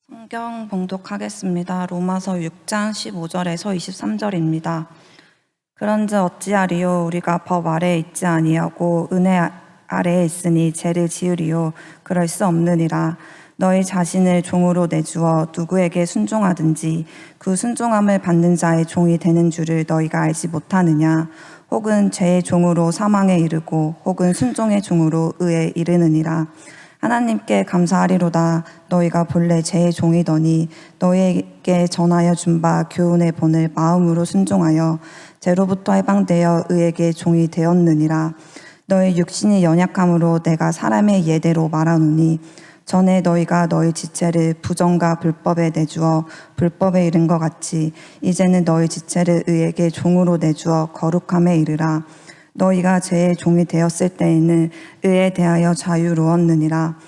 성경 봉독하겠습니다. 로마서 6장 15절에서 23절입니다. 그런즉 어찌하리요? 우리가 법 아래에 있지 아니하고 은혜 아래에 있으니 죄를 지으리요? 그럴 수 없느니라. 너희 자신을 종으로 내주어 누구에게 순종하든지 그 순종함을 받는 자의 종이 되는 줄을 너희가 알지 못하느냐? 혹은 죄의 종으로 사망에 이르고 혹은 순종의 종으로 의에 이르느니라. 하나님께 감사하리로다. 너희가 본래 죄의 종이더니 너희에게 전하여 준 바 교훈의 본을 마음으로 순종하여 죄로부터 해방되어 의에게 종이 되었느니라. 너희 육신이 연약함으로 내가 사람의 예대로 말하노니 전에 너희가 너희 지체를 부정과 불법에 내주어 불법에 이른 것 같이 이제는 너희 지체를 의에게 종으로 내주어 거룩함에 이르라. 너희가 죄의 종이 되었을 때에는 의에 대하여 자유로웠느니라.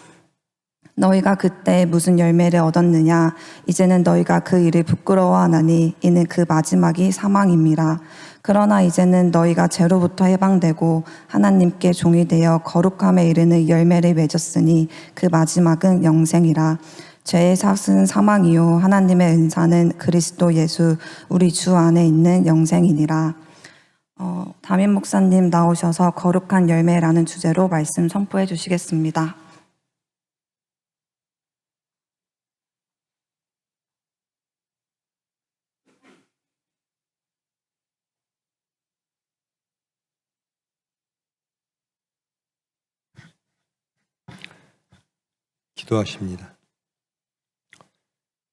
너희가 그때 무슨 열매를 얻었느냐? 이제는 너희가 그 일을 부끄러워하나니 이는 그 마지막이 사망임이라. 그러나 이제는 너희가 죄로부터 해방되고 하나님께 종이 되어 거룩함에 이르는 열매를 맺었으니 그 마지막은 영생이라. 죄의 삭은 사망이요 하나님의 은사는 그리스도 예수 우리 주 안에 있는 영생이니라. 담임 목사님 나오셔서 거룩한 열매라는 주제로 말씀 선포해 주시겠습니다. 기도하십니다.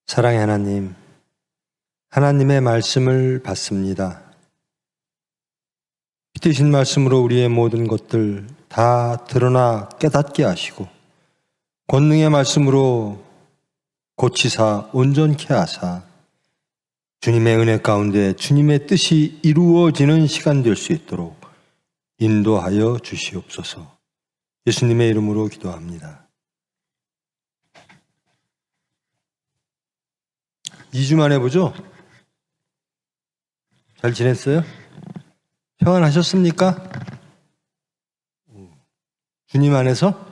사랑의 하나님, 하나님의 말씀을 받습니다. 빛되신 말씀으로 우리의 모든 것들 다 드러나 깨닫게 하시고 권능의 말씀으로 고치사 온전케 하사 주님의 은혜 가운데 주님의 뜻이 이루어지는 시간 될 수 있도록 인도하여 주시옵소서. 예수님의 이름으로 기도합니다. 2주 만에 보죠? 잘 지냈어요? 평안하셨습니까? 주님 안에서?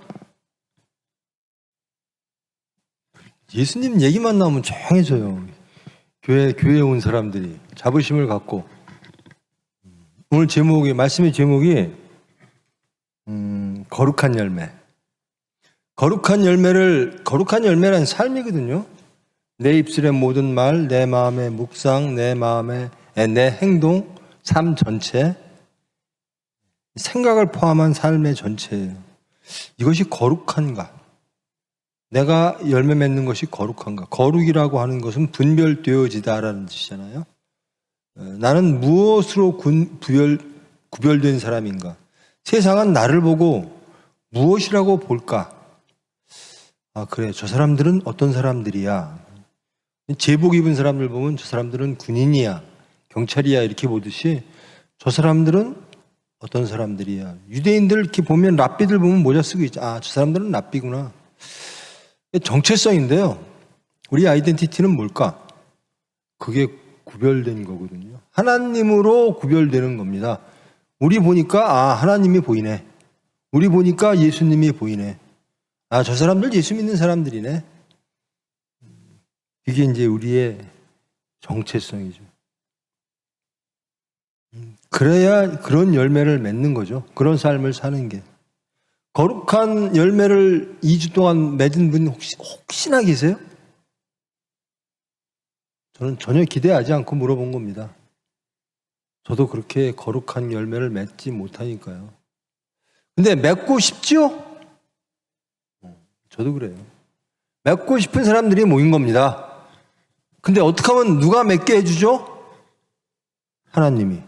예수님 얘기만 나오면 조용해져요. 교회에 온 사람들이 자부심을 갖고. 오늘 제목이, 말씀의 제목이 거룩한 열매. 거룩한 열매란 삶이거든요. 내 입술의 모든 말, 내 마음의 묵상, 내 행동, 삶 전체, 생각을 포함한 삶의 전체예요. 이것이 거룩한가? 내가 열매 맺는 것이 거룩한가? 거룩이라고 하는 것은 분별되어지다라는 뜻이잖아요. 나는 무엇으로 구별된 사람인가? 세상은 나를 보고 무엇이라고 볼까? 그래, 저 사람들은 어떤 사람들이야? 제복 입은 사람들 보면 저 사람들은 군인이야, 경찰이야 이렇게 보듯이 저 사람들은 어떤 사람들이야. 유대인들 이렇게 보면 랍비들 보면 모자 쓰고 있죠. 저 사람들은 랍비구나. 정체성인데요. 우리 아이덴티티는 뭘까? 그게 구별된 거거든요. 하나님으로 구별되는 겁니다. 우리 보니까 하나님이 보이네. 우리 보니까 예수님이 보이네. 저 사람들 예수 믿는 사람들이네. 이게 이제 우리의 정체성이죠. 그래야 그런 열매를 맺는 거죠. 그런 삶을 사는 게. 거룩한 열매를 2주 동안 맺은 분 혹시나 계세요? 저는 전혀 기대하지 않고 물어본 겁니다. 저도 그렇게 거룩한 열매를 맺지 못하니까요. 근데 맺고 싶지요? 저도 그래요. 맺고 싶은 사람들이 모인 겁니다. 근데 어떻게 하면 누가 맺게 해주죠? 하나님이.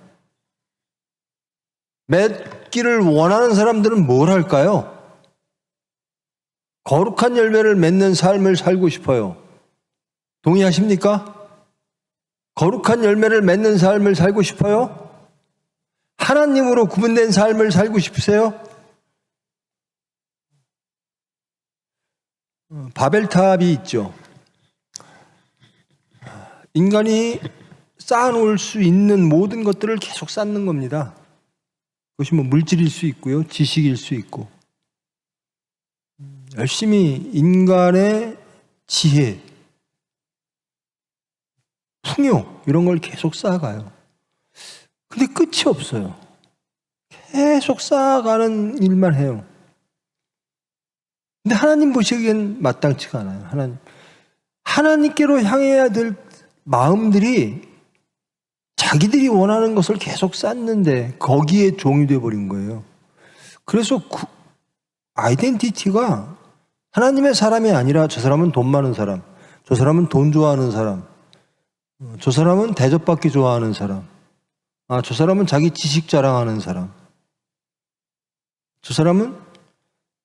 맺기를 원하는 사람들은 뭘 할까요? 거룩한 열매를 맺는 삶을 살고 싶어요. 동의하십니까? 거룩한 열매를 맺는 삶을 살고 싶어요? 하나님으로 구분된 삶을 살고 싶으세요? 바벨탑이 있죠. 인간이 쌓아놓을 수 있는 모든 것들을 계속 쌓는 겁니다. 그것이 물질일 수 있고요, 지식일 수 있고. 열심히 인간의 지혜, 풍요 이런 걸 계속 쌓아가요. 근데 끝이 없어요. 계속 쌓아가는 일만 해요. 근데 하나님 보시기엔 마땅치가 않아요. 하나님께로 향해야 될 마음들이 자기들이 원하는 것을 계속 쌓는데 거기에 종이 되어버린 거예요. 그래서 아이덴티티가 하나님의 사람이 아니라 저 사람은 돈 많은 사람, 저 사람은 돈 좋아하는 사람, 저 사람은 대접받기 좋아하는 사람, 저 사람은 자기 지식 자랑하는 사람, 저 사람은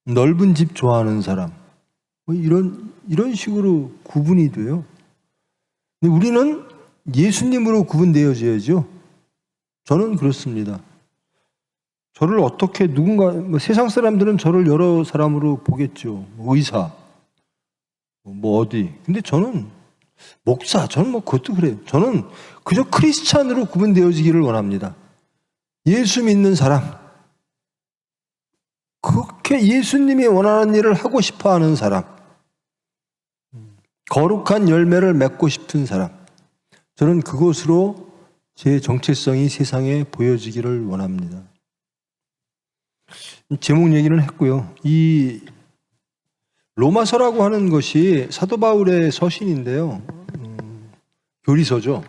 넓은 집 좋아하는 사람, 이런 식으로 구분이 돼요. 근데 우리는 예수님으로 구분되어져야죠. 저는 그렇습니다. 저를 어떻게 세상 사람들은 저를 여러 사람으로 보겠죠. 의사, 어디. 근데 저는 목사, 저는 그것도 그래요. 저는 그저 크리스찬으로 구분되어지기를 원합니다. 예수 믿는 사람, 그렇게 예수님이 원하는 일을 하고 싶어 하는 사람, 거룩한 열매를 맺고 싶은 사람, 저는 그것으로 제 정체성이 세상에 보여지기를 원합니다. 제목 얘기는 했고요. 이 로마서라고 하는 것이 사도 바울의 서신인데요. 교리서죠.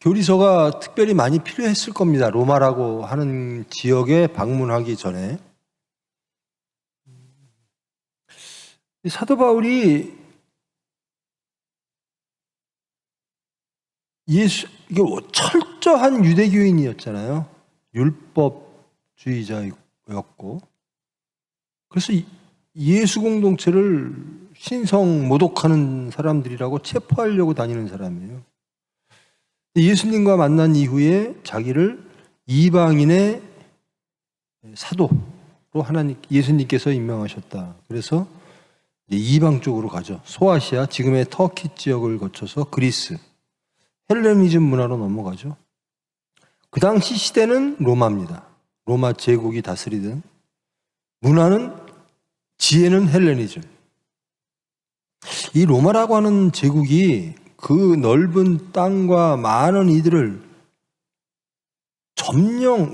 교리서가 특별히 많이 필요했을 겁니다. 로마라고 하는 지역에 방문하기 전에. 사도 바울이 이게 철저한 유대교인이었잖아요. 율법주의자였고. 그래서 예수 공동체를 신성 모독하는 사람들이라고 체포하려고 다니는 사람이에요. 예수님과 만난 이후에 자기를 이방인의 사도로 예수님께서 임명하셨다. 그래서 이방 쪽으로 가죠. 소아시아, 지금의 터키 지역을 거쳐서 그리스, 헬레니즘 문화로 넘어가죠. 그 당시 시대는 로마입니다. 로마 제국이 다스리던 문화는, 지혜는 헬레니즘. 이 로마라고 하는 제국이 그 넓은 땅과 많은 이들을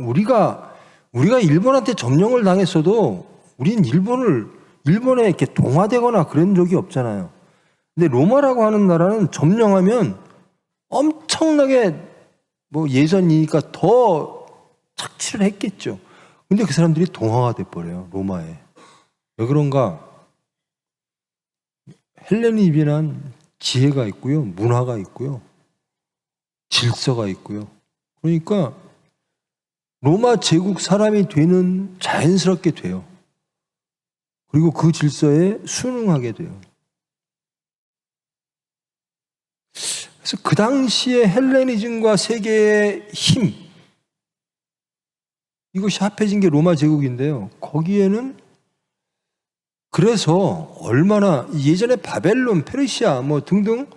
우리가 일본한테 점령을 당했어도 우린 일본에 이렇게 동화되거나 그런 적이 없잖아요. 근데 로마라고 하는 나라는 점령하면 엄청나게 예전이니까 더 착취를 했겠죠. 근데 그 사람들이 동화가 돼버려요. 로마에. 왜 그런가? 헬레니즘이란 지혜가 있고요, 문화가 있고요, 질서가 있고요. 그러니까 로마 제국 사람이 되는 자연스럽게 돼요. 그리고 그 질서에 순응하게 돼요. 그래서 그 당시에 헬레니즘과 세계의 힘, 이것이 합해진 게 로마 제국인데요. 거기에는 그래서 얼마나 예전에 바벨론, 페르시아 등등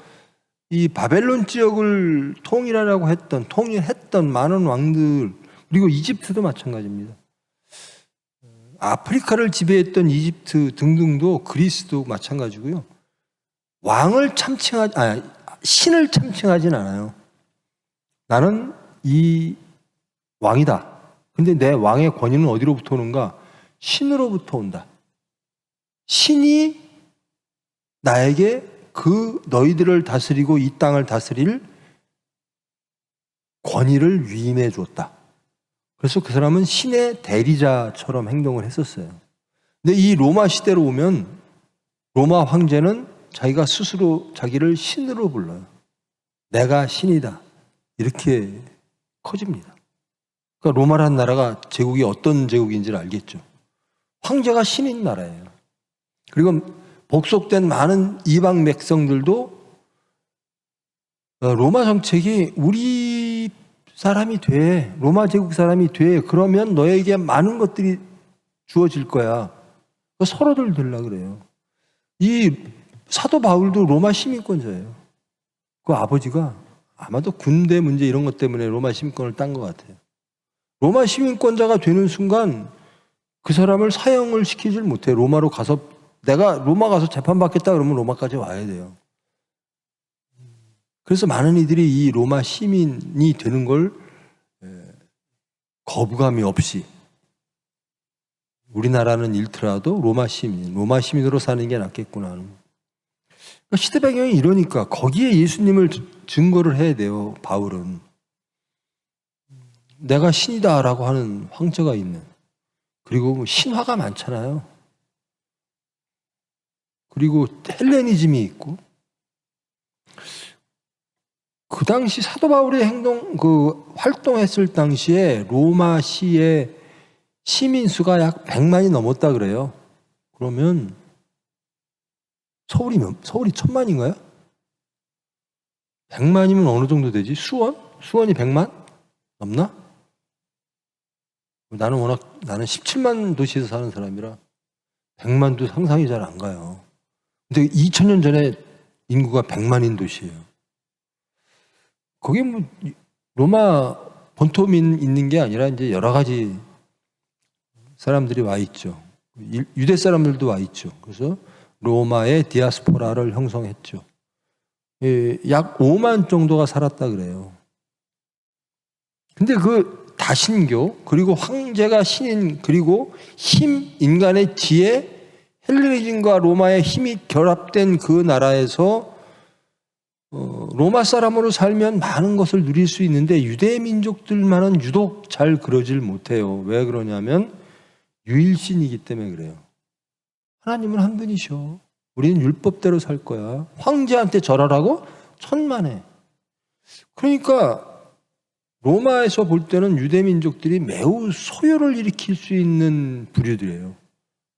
이 바벨론 지역을 통일했던 많은 왕들, 그리고 이집트도 마찬가지입니다. 아프리카를 지배했던 이집트 등등도, 그리스도 마찬가지고요. 신을 참칭하진 않아요. 나는 이 왕이다. 근데 내 왕의 권위는 어디로부터 오는가? 신으로부터 온다. 신이 나에게 너희들을 다스리고 이 땅을 다스릴 권위를 위임해 줬다. 그래서 그 사람은 신의 대리자처럼 행동을 했었어요. 근데 이 로마 시대로 오면 로마 황제는 자기가 스스로 자기를 신으로 불러요. 내가 신이다. 이렇게 커집니다. 그러니까 로마라는 나라가 제국이 어떤 제국인지를 알겠죠. 황제가 신인 나라예요. 그리고 복속된 많은 이방 백성들도 로마 정책이 우리 사람이 돼, 로마 제국 사람이 돼, 그러면 너에게 많은 것들이 주어질 거야. 서로들 들라 그래요. 이 사도 바울도 로마 시민권자예요. 그 아버지가 아마도 군대 문제 이런 것 때문에 로마 시민권을 딴 것 같아요. 로마 시민권자가 되는 순간 그 사람을 사형을 시키질 못해. 내가 로마 가서 재판받겠다 그러면 로마까지 와야 돼요. 그래서 많은 이들이 이 로마 시민이 되는 걸 거부감이 없이, 우리나라는 잃더라도 로마 시민으로 사는 게 낫겠구나 하는. 그러니까 시대 배경이 이러니까 거기에 예수님을 증거를 해야 돼요. 바울은 내가 신이다라고 하는 황제가 있는, 그리고 신화가 많잖아요. 그리고 헬레니즘이 있고, 그 당시 사도 바울의 활동했을 당시에 로마시의 시민 수가 약 100만이 넘었다 그래요. 그러면 서울이 1000만인가요? 100만이면 어느 정도 되지? 수원이 100만? 넘나? 나는 17만 도시에서 사는 사람이라 100만도 상상이 잘 안 가요. 근데 2000년 전에 인구가 100만인 도시예요. 거기 뭐 로마 본토민 있는 게 아니라 이제 여러 가지 사람들이 와 있죠. 유대 사람들도 와 있죠. 그래서 로마의 디아스포라를 형성했죠. 약 5만 정도가 살았다 그래요. 근데 그 다신교, 그리고 황제가 신인, 그리고 인간의 지혜, 헬레니즘과 로마의 힘이 결합된 그 나라에서 로마 사람으로 살면 많은 것을 누릴 수 있는데 유대 민족들만은 유독 잘 그러질 못해요. 왜 그러냐면 유일신이기 때문에 그래요. 하나님은 한 분이셔. 우리는 율법대로 살 거야. 황제한테 절하라고? 천만에. 그러니까 로마에서 볼 때는 유대 민족들이 매우 소요를 일으킬 수 있는 부류들이에요.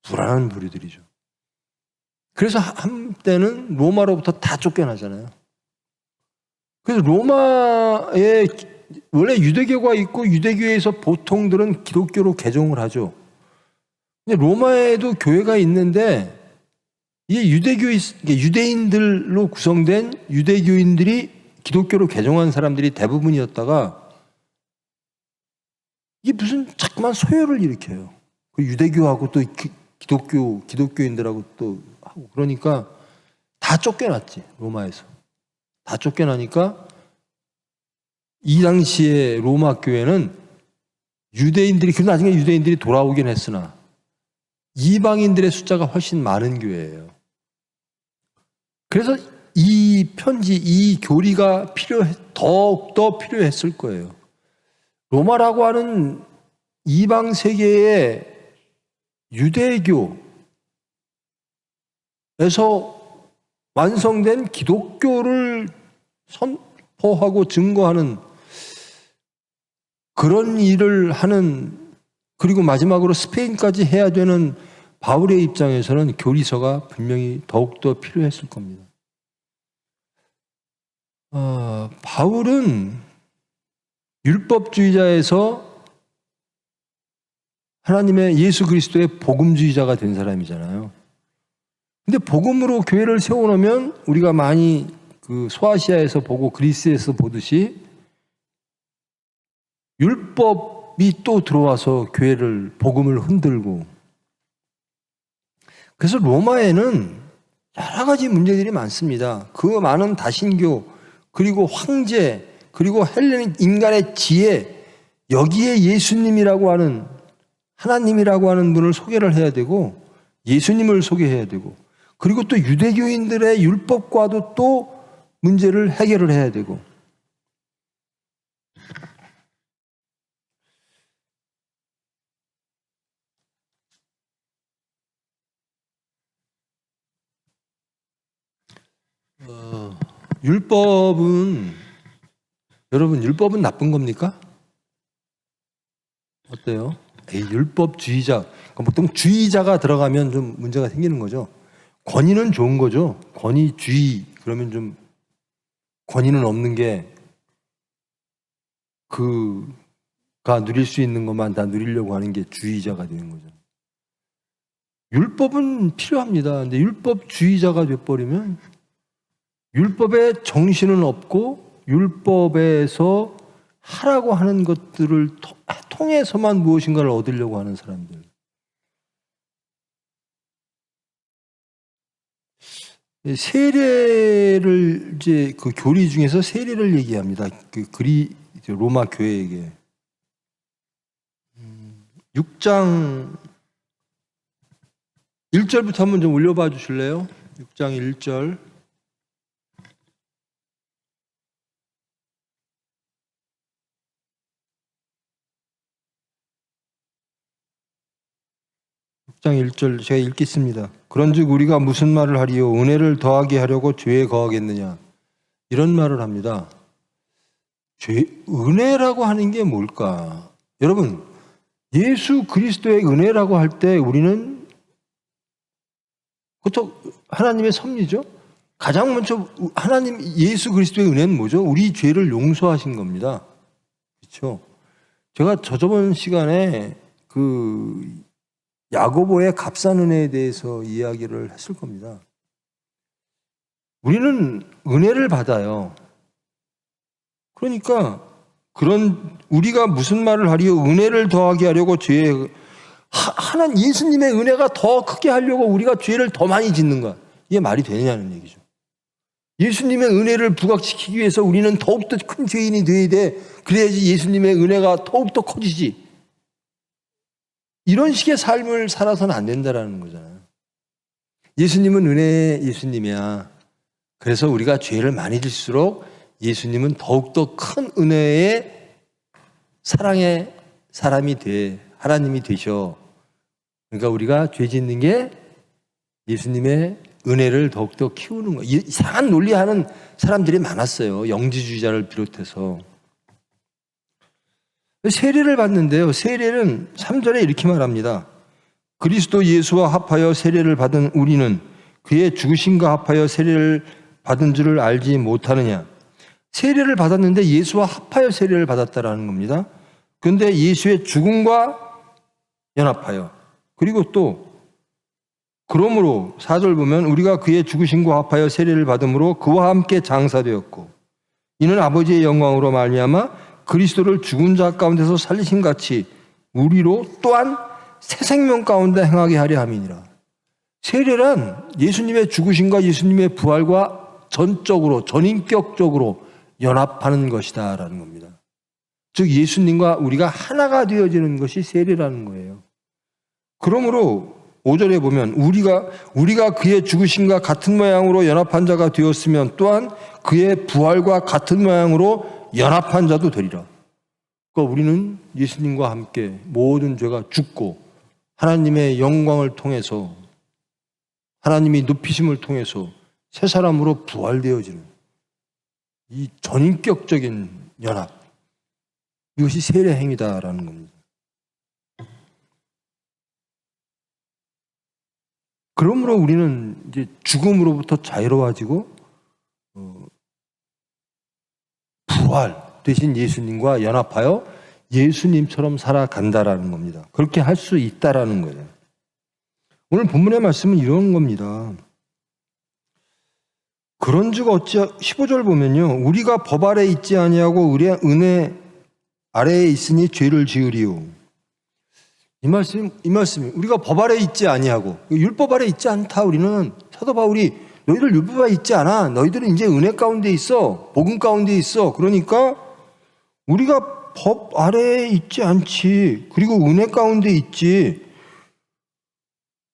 불안한 부류들이죠. 그래서 한때는 로마로부터 다 쫓겨나잖아요. 그래서 로마에 원래 유대교가 있고 유대교에서 보통들은 기독교로 개종을 하죠. 근데 로마에도 교회가 있는데 이게 유대인들로 구성된 유대교인들이 기독교로 개종한 사람들이 대부분이었다가 이게 무슨 자꾸만 소요를 일으켜요. 그 유대교하고 또 기독교인들하고 또 하고, 그러니까 다 쫓겨났지. 로마에서 다 쫓겨나니까 이 당시에 로마 교회는 그래도 나중에 유대인들이 돌아오긴 했으나 이방인들의 숫자가 훨씬 많은 교회예요. 그래서 이 교리가 더욱더 필요했을 거예요. 로마라고 하는 이방 세계의 유대교에서 완성된 기독교를 선포하고 증거하는 그런 일을 하는, 그리고 마지막으로 스페인까지 해야 되는 바울의 입장에서는 교리서가 분명히 더욱더 필요했을 겁니다. 바울은 율법주의자에서 하나님의 예수 그리스도의 복음주의자가 된 사람이잖아요. 근데 복음으로 교회를 세워놓으면 우리가 많이 그 소아시아에서 보고 그리스에서 보듯이 율법이 또 들어와서 복음을 흔들고, 그래서 로마에는 여러 가지 문제들이 많습니다. 그 많은 다신교, 그리고 황제, 그리고 헬레니 인간의 지혜, 여기에 예수님이라고 하는, 하나님이라고 하는 분을 소개를 해야 되고, 예수님을 소개해야 되고, 그리고 또 유대교인들의 율법과도 또 문제를 해결을 해야 되고. 여러분, 율법은 나쁜 겁니까? 어때요? 율법주의자, 보통 주의자가 들어가면 좀 문제가 생기는 거죠. 권위는 좋은 거죠. 권위주의, 그러면 좀 권위는 없는 게 그가 누릴 수 있는 것만 다 누리려고 하는 게 주의자가 되는 거죠. 율법은 필요합니다. 근데 율법주의자가 돼버리면 율법의 정신은 없고 율법에서 하라고 하는 것들을 통해서만 무엇인가를 얻으려고 하는 사람들. 세례를 이제 그 교리 중에서 세례를 얘기합니다. 그 로마 교회에게 6장 1절부터 한번 좀 올려봐 주실래요? 6장 1절. 6장 1절 제가 읽겠습니다. 그런즉 우리가 무슨 말을 하리요? 은혜를 더하게 하려고 죄에 거하겠느냐? 이런 말을 합니다. 은혜라고 하는 게 뭘까? 여러분, 예수 그리스도의 은혜라고 할 때 우리는 그것도 하나님의 섭리죠. 가장 먼저 하나님 예수 그리스도의 은혜는 뭐죠? 우리 죄를 용서하신 겁니다. 그렇죠? 제가 저번 시간에 그 야고보의 값싼 은혜에 대해서 이야기를 했을 겁니다. 우리는 은혜를 받아요. 그러니까 우리가 무슨 말을 하리요? 은혜를 더하게 하려고 죄에 하나님 예수님의 은혜가 더 크게 하려고 우리가 죄를 더 많이 짓는 거야. 이게 말이 되느냐는 얘기죠. 예수님의 은혜를 부각시키기 위해서 우리는 더욱더 큰 죄인이 되어야 돼. 그래야지 예수님의 은혜가 더욱더 커지지. 이런 식의 삶을 살아서는 안 된다라는 거잖아요. 예수님은 은혜의 예수님이야. 그래서 우리가 죄를 많이 질수록 예수님은 더욱더 큰 은혜의 사랑의 사람이 돼. 하나님이 되셔. 그러니까 우리가 죄 짓는 게 예수님의 은혜를 더욱더 키우는 거예요. 이상한 논리하는 사람들이 많았어요. 영지주의자를 비롯해서. 세례를 받는데요. 세례는 3절에 이렇게 말합니다. 그리스도 예수와 합하여 세례를 받은 우리는 그의 죽으심과 합하여 세례를 받은 줄을 알지 못하느냐. 세례를 받았는데 예수와 합하여 세례를 받았다라는 겁니다. 그런데 예수의 죽음과 연합하여, 그리고 또 그러므로 4절 보면 우리가 그의 죽으심과 합하여 세례를 받음으로 그와 함께 장사되었고 이는 아버지의 영광으로 말미암아 그리스도를 죽은 자 가운데서 살리신 같이 우리로 또한 새 생명 가운데 행하게 하려 함이니라. 세례란 예수님의 죽으심과 예수님의 부활과 전적으로 전인격적으로 연합하는 것이다라는 겁니다. 즉 예수님과 우리가 하나가 되어지는 것이 세례라는 거예요. 그러므로 5절에 보면 우리가 그의 죽으심과 같은 모양으로 연합한 자가 되었으면 또한 그의 부활과 같은 모양으로 연합한 자도 되리라. 그러니까 우리는 예수님과 함께 모든 죄가 죽고 하나님의 영광을 통해서 하나님이 높이심을 통해서 새 사람으로 부활되어지는 이 전인격적인 연합, 이것이 세례 행위다라는 겁니다. 그러므로 우리는 이제 죽음으로부터 자유로워지고 부활 되신 예수님과 연합하여 예수님처럼 살아간다라는 겁니다. 그렇게 할 수 있다라는 거예요. 오늘 본문의 말씀은 이런 겁니다. 그런즉 어찌 15절 보면요. 우리가 법 아래에 있지 아니하고 은혜 아래에 있으니 죄를 지으리요. 이 말씀이 우리가 법 아래에 있지 아니하고 율법 아래에 있지 않다. 우리는 사도 바울이 너희들 율법 아래에 있지 않아. 너희들은 이제 은혜 가운데 있어. 복음 가운데 있어. 그러니까 우리가 법 아래에 있지 않지. 그리고 은혜 가운데 있지.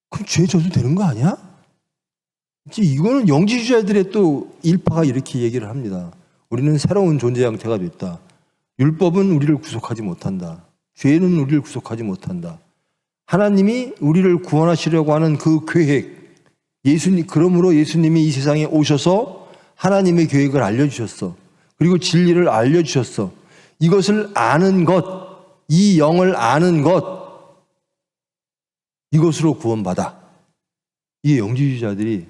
그럼 죄 져도 되는 거 아니야? 이거는 영지주의자들의 또 일파가 이렇게 얘기를 합니다. 우리는 새로운 존재 형태가 됐다. 율법은 우리를 구속하지 못한다. 죄는 우리를 구속하지 못한다. 하나님이 우리를 구원하시려고 하는 그 계획, 그러므로 예수님이 이 세상에 오셔서 하나님의 계획을 알려주셨어. 그리고 진리를 알려주셨어. 이것을 아는 것, 이 영을 아는 것, 이것으로 구원받아. 이게 영지주의자들이.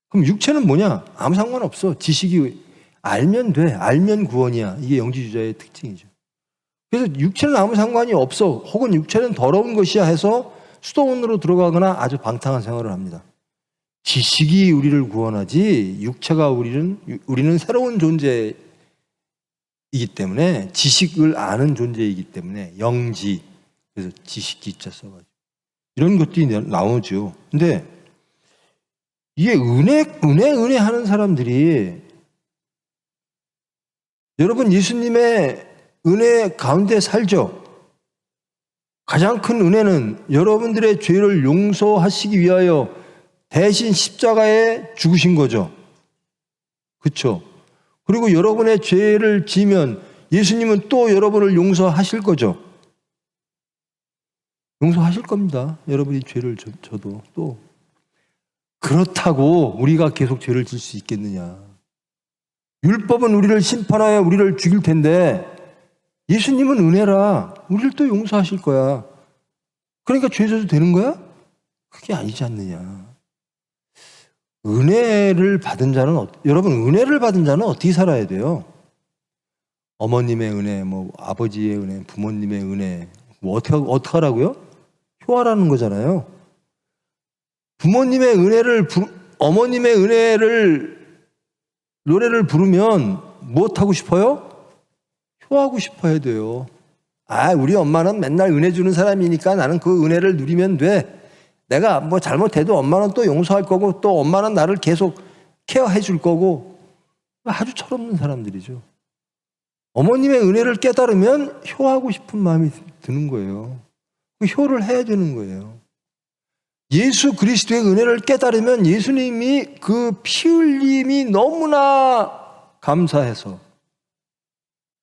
그럼 육체는 뭐냐? 아무 상관없어. 지식이 알면 돼. 알면 구원이야. 이게 영지주의자의 특징이죠. 그래서 육체는 아무 상관이 없어. 혹은 육체는 더러운 것이야 해서 수도원으로 들어가거나 아주 방탕한 생활을 합니다. 지식이 우리를 구원하지 육체가 우리는 새로운 존재이기 때문에 지식을 아는 존재이기 때문에 영지, 그래서 지식 기자 써가지고 이런 것들이 나오죠. 근데 이게 은혜 하는 사람들이, 여러분 예수님의 은혜 가운데 살죠? 가장 큰 은혜는 여러분들의 죄를 용서하시기 위하여 대신 십자가에 죽으신 거죠. 그렇죠? 그리고 여러분의 죄를 지면 예수님은 또 여러분을 용서하실 거죠. 용서하실 겁니다. 여러분이 죄를 져도. 또 그렇다고 우리가 계속 죄를 질 수 있겠느냐. 율법은 우리를 심판하여 우리를 죽일 텐데 예수님은 은혜라 우리를 또 용서하실 거야. 그러니까 죄 져도 되는 거야? 그게 아니지 않느냐. 은혜를 받은 자는, 여러분 은혜를 받은 자는 어떻게 살아야 돼요? 어머님의 은혜, 아버지의 은혜, 부모님의 은혜, 어떻게 하라고요? 효하라는 거잖아요. 부모님의 은혜를, 어머님의 은혜를 노래를 부르면 무엇하고 싶어요? 효하고 싶어야 돼요. 우리 엄마는 맨날 은혜 주는 사람이니까 나는 그 은혜를 누리면 돼. 내가 잘못해도 엄마는 또 용서할 거고 또 엄마는 나를 계속 케어해 줄 거고. 아주 철없는 사람들이죠. 어머님의 은혜를 깨달으면 효하고 싶은 마음이 드는 거예요. 그 효를 해야 되는 거예요. 예수 그리스도의 은혜를 깨달으면 예수님이 그 피 흘림이 너무나 감사해서,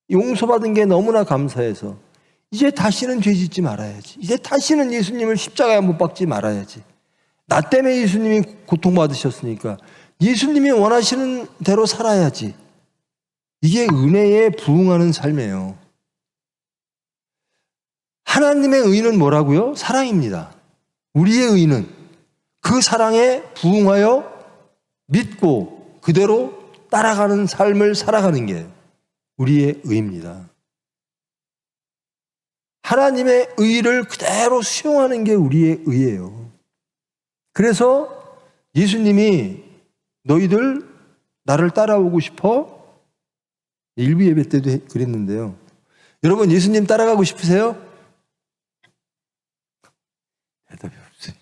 용서받은 게 너무나 감사해서 이제 다시는 죄 짓지 말아야지. 이제 다시는 예수님을 십자가에 못 박지 말아야지. 나 때문에 예수님이 고통받으셨으니까 예수님이 원하시는 대로 살아야지. 이게 은혜에 부응하는 삶이에요. 하나님의 의는 뭐라고요? 사랑입니다. 우리의 의는 그 사랑에 부응하여 믿고 그대로 따라가는 삶을 살아가는 게 우리의 의입니다. 하나님의 의를 그대로 수용하는 게 우리의 의예요. 그래서 예수님이 너희들 나를 따라오고 싶어? 일부 예배 때도 그랬는데요. 여러분 예수님 따라가고 싶으세요? 대답이 없어요.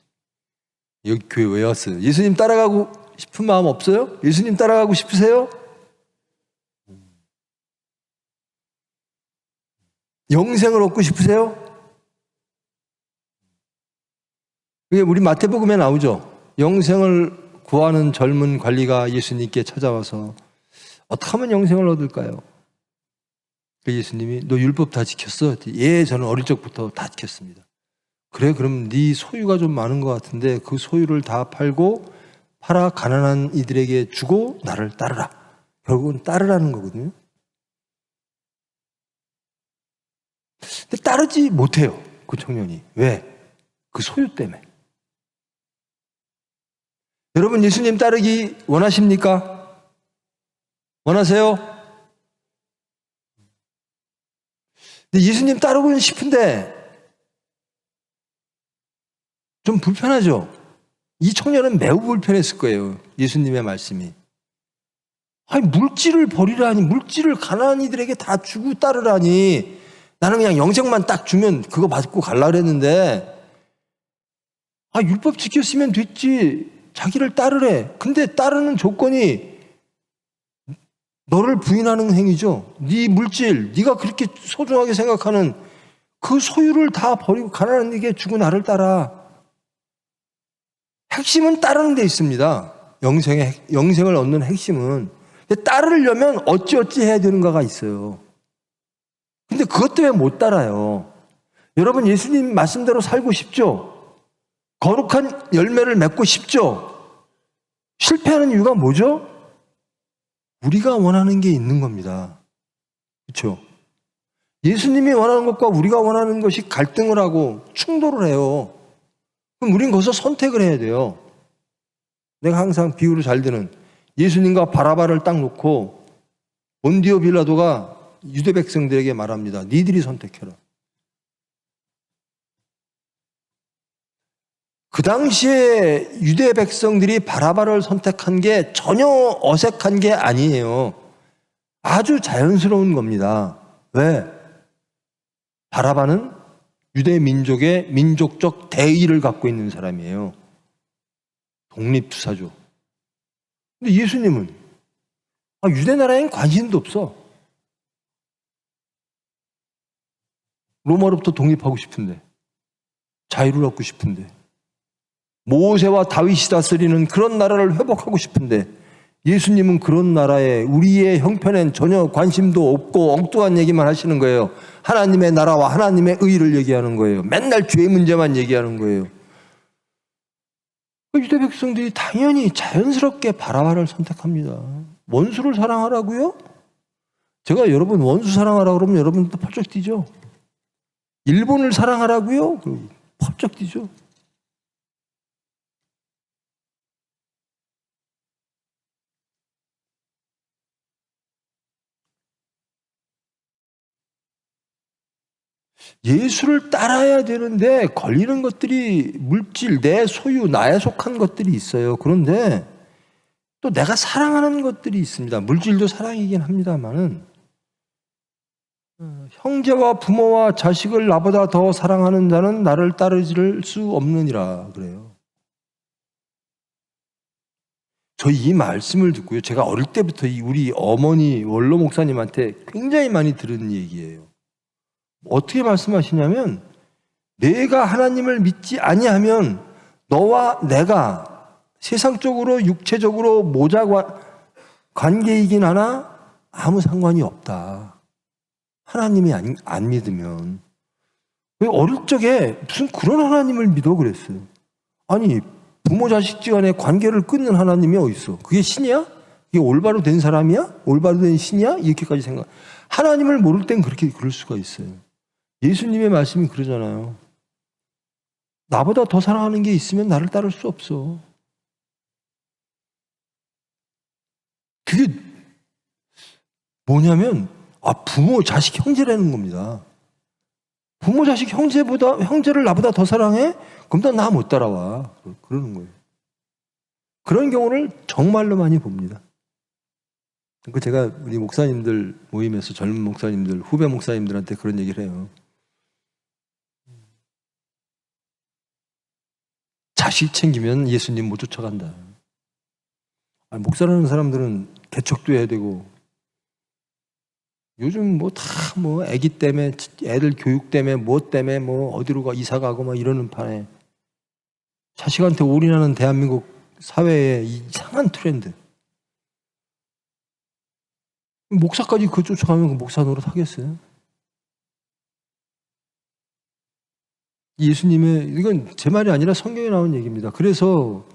여기 교회 왜 왔어요? 예수님 따라가고 싶은 마음 없어요? 예수님 따라가고 싶으세요? 영생을 얻고 싶으세요? 우리 마태복음에 나오죠. 영생을 구하는 젊은 관리가 예수님께 찾아와서 어떻게 하면 영생을 얻을까요? 예수님이 너 율법 다 지켰어? 예, 저는 어릴 적부터 다 지켰습니다. 그래, 그럼 네 소유가 좀 많은 것 같은데 그 소유를 다 팔고 팔아 가난한 이들에게 주고 나를 따르라. 결국은 따르라는 거거든요. 근데 따르지 못해요. 그 청년이. 왜? 그 소유 때문에. 여러분 예수님 따르기 원하십니까? 원하세요? 근데 예수님 따르고는 싶은데 좀 불편하죠? 이 청년은 매우 불편했을 거예요. 예수님의 말씀이. 물질을 버리라니, 물질을 가난한 이들에게 다 주고 따르라니, 나는 그냥 영생만 딱 주면 그거 받고 갈라 그랬는데, 율법 지켰으면 됐지. 자기를 따르래. 근데 따르는 조건이 너를 부인하는 행위죠. 네 물질, 네가 그렇게 소중하게 생각하는 그 소유를 다 버리고 가난한 이에게 주고 나를 따라. 핵심은 따르는 데 있습니다. 영생을 얻는 핵심은. 근데 따르려면 어찌어찌 해야 되는가가 있어요. 근데 그것 때문에 못 따라요. 여러분 예수님 말씀대로 살고 싶죠? 거룩한 열매를 맺고 싶죠? 실패하는 이유가 뭐죠? 우리가 원하는 게 있는 겁니다. 그렇죠? 예수님이 원하는 것과 우리가 원하는 것이 갈등을 하고 충돌을 해요. 그럼 우린 거기서 선택을 해야 돼요. 내가 항상 비유로 잘 드는, 예수님과 바라바를 딱 놓고 본디오 빌라도가 유대 백성들에게 말합니다. 니들이 선택해라. 그 당시에 유대 백성들이 바라바를 선택한 게 전혀 어색한 게 아니에요. 아주 자연스러운 겁니다. 왜? 바라바는 유대 민족의 민족적 대의를 갖고 있는 사람이에요. 독립투사죠. 근데 예수님은 유대 나라엔 관심도 없어. 로마로부터 독립하고 싶은데, 자유를 얻고 싶은데, 모세와 다윗이 다스리는 그런 나라를 회복하고 싶은데, 예수님은 그런 나라에 우리의 형편엔 전혀 관심도 없고 엉뚱한 얘기만 하시는 거예요. 하나님의 나라와 하나님의 의를 얘기하는 거예요. 맨날 죄 문제만 얘기하는 거예요. 유대 백성들이 당연히 자연스럽게 바라바를 선택합니다. 원수를 사랑하라고요? 제가 여러분 원수 사랑하라고 그러면 여러분도 펄쩍 뛰죠. 일본을 사랑하라고요? 펄쩍 뛰죠. 예수를 따라야 되는데 걸리는 것들이 물질, 내 소유, 나에 속한 것들이 있어요. 그런데 또 내가 사랑하는 것들이 있습니다. 물질도 사랑이긴 합니다만은 형제와 부모와 자식을 나보다 더 사랑하는 자는 나를 따르질 수 없느니라 그래요. 저희 이 말씀을 듣고요. 제가 어릴 때부터 우리 어머니 원로 목사님한테 굉장히 많이 들은 얘기예요. 어떻게 말씀하시냐면 내가 하나님을 믿지 아니하면 너와 내가 세상적으로 육체적으로 모자 관계이긴 하나 아무 상관이 없다. 하나님이 안 믿으면. 왜 어릴 적에 무슨 그런 하나님을 믿어 그랬어요. 아니 부모 자식지간의 관계를 끊는 하나님이 어디 있어? 그게 신이야? 이게 올바로 된 사람이야? 올바로 된 신이야? 이렇게까지 생각. 하나님을 모를 땐 그렇게 그럴 수가 있어요. 예수님의 말씀이 그러잖아요. 나보다 더 사랑하는 게 있으면 나를 따를 수 없어. 그게 뭐냐면 부모, 자식, 형제라는 겁니다. 부모, 자식, 형제를 나보다 더 사랑해? 그럼 너 나 못 따라와. 그러는 거예요. 그런 경우를 정말로 많이 봅니다. 그 제가 우리 목사님들 모임에서 젊은 목사님들, 후배 목사님들한테 그런 얘기를 해요. 자식 챙기면 예수님 못 쫓아간다. 목사라는 사람들은 개척도 해야 되고, 요즘 애기 때문에, 애들 교육 때문에, 때문에 어디로 이사 가고 이러는 판에 자식한테 올인하는 대한민국 사회의 이상한 트렌드. 목사까지 그거 쫓아가면 그 목사 노릇 하겠어요? 예수님의, 이건 제 말이 아니라 성경에 나온 얘기입니다. 그래서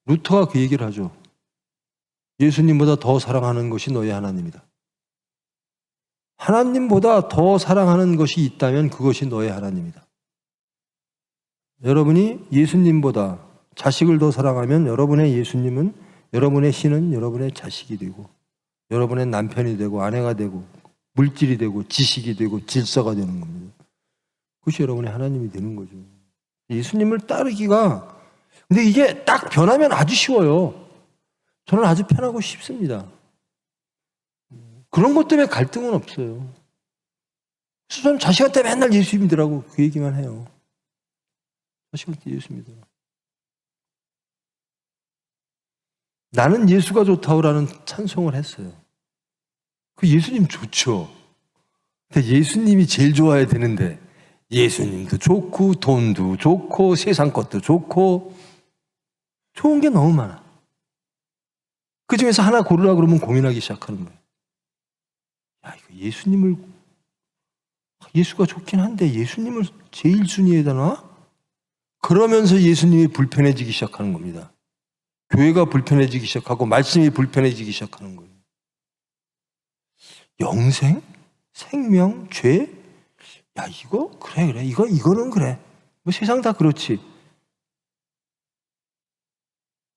루터가 그 얘기를 하죠. 예수님보다 더 사랑하는 것이 너의 하나님이다. 하나님보다 더 사랑하는 것이 있다면 그것이 너의 하나님이다. 여러분이 예수님보다 자식을 더 사랑하면 여러분의 예수님은, 여러분의 신은 여러분의 자식이 되고, 여러분의 남편이 되고, 아내가 되고, 물질이 되고, 지식이 되고, 질서가 되는 겁니다. 그것이 여러분의 하나님이 되는 거죠. 예수님을 따르기가, 근데 이게 딱 변하면 아주 쉬워요. 저는 아주 편하고 쉽습니다. 그런 것 때문에 갈등은 없어요. 그래서 저는 자식한테 맨날 예수 믿으라고 그 얘기만 해요. 자식한테 예수 믿으라. 나는 예수가 좋다고라는 찬송을 했어요. 그 예수님 좋죠. 근데 예수님이 제일 좋아야 되는데 예수님도 좋고 돈도 좋고 세상 것도 좋고 좋은 게 너무 많아. 그 중에서 하나 고르라 그러면 고민하기 시작하는 거예요. 이거 예수가 좋긴 한데 예수님을 제일 순위에다 놔? 그러면서 예수님이 불편해지기 시작하는 겁니다. 교회가 불편해지기 시작하고 말씀이 불편해지기 시작하는 거예요. 영생? 생명? 죄? 이거? 그래. 이거는 그래. 세상 다 그렇지.